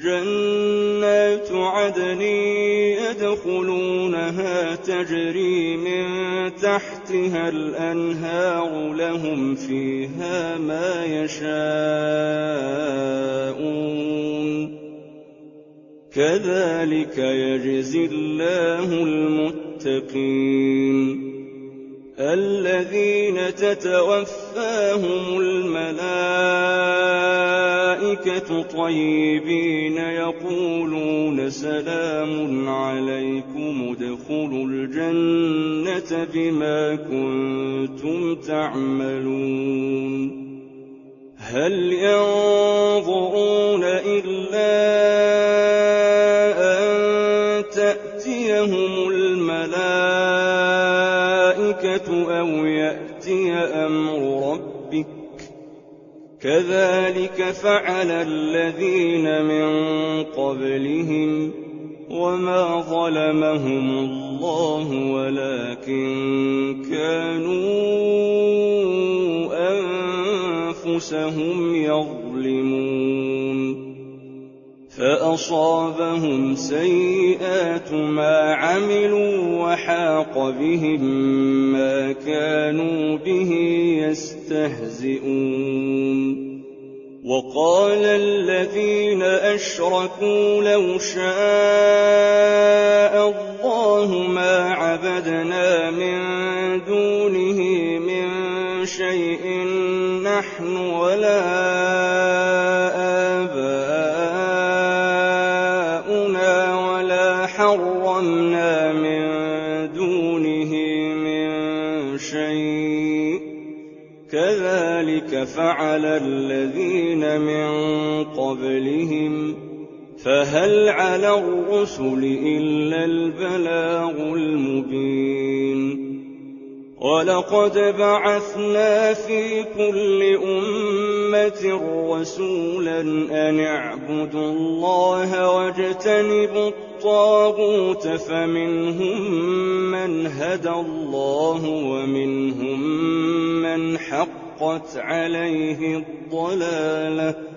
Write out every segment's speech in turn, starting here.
جنات عدن يدخلونها تجري من تحتها الأنهار لهم فيها ما يشاءون كذلك يجزي الله المتقين الذين تتوفاهم الملائكة طيبين يقولون سلام عليكم ادخلوا الجنة بما كنتم تعملون هل ينظرون إلا أن تأتيهم الملائكة أو يأتي أمر ربك كذلك فعل الذين من قبلهم وما ظلمهم الله ولكن كانوا أنفسهم يظلمون فأصابهم سيئات ما عملوا وحاق بهم ما كانوا به يستهزئون وقال الذين أشركوا لو شاء الله ما عبدنا من دونه من شيء نحن ولا آباؤنا ولا حرمنا من دونه من شيء كذلك فعل الذين من قبلهم فهل على الرسل إلا البلاغ المبين ولقد بعثنا في كل أمة رسولا أن اعبدوا الله واجتنبوا الطاغوت فمنهم من هدى الله ومنهم من حقت عليه الضلالة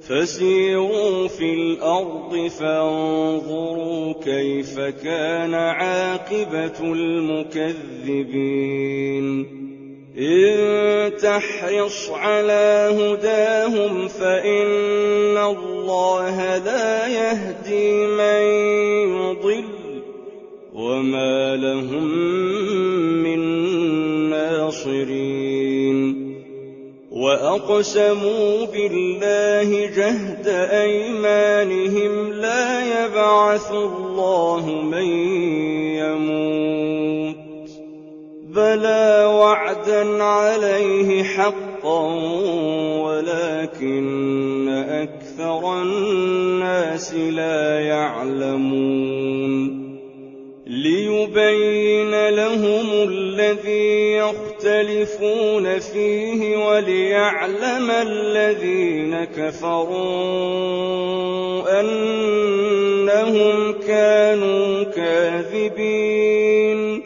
فسيروا في الأرض فانظروا كيف كان عاقبة المكذبين إن تحرص على هداهم فإن الله لا يهدي من يضل وما لهم من ناصرين وأقسموا بالله جهد أيمانهم لا يبعث الله من يموت بلى وعدا عليه حقا ولكن أكثر الناس لا يعلمون ليبين لهم الذي يختلفون فيه وليعلم الذين كفروا أنهم كانوا كاذبين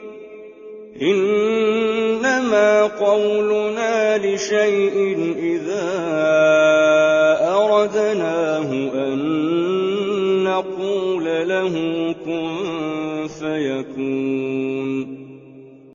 إنما قولنا لشيء إذا أردناه أن نقول له كن فيكون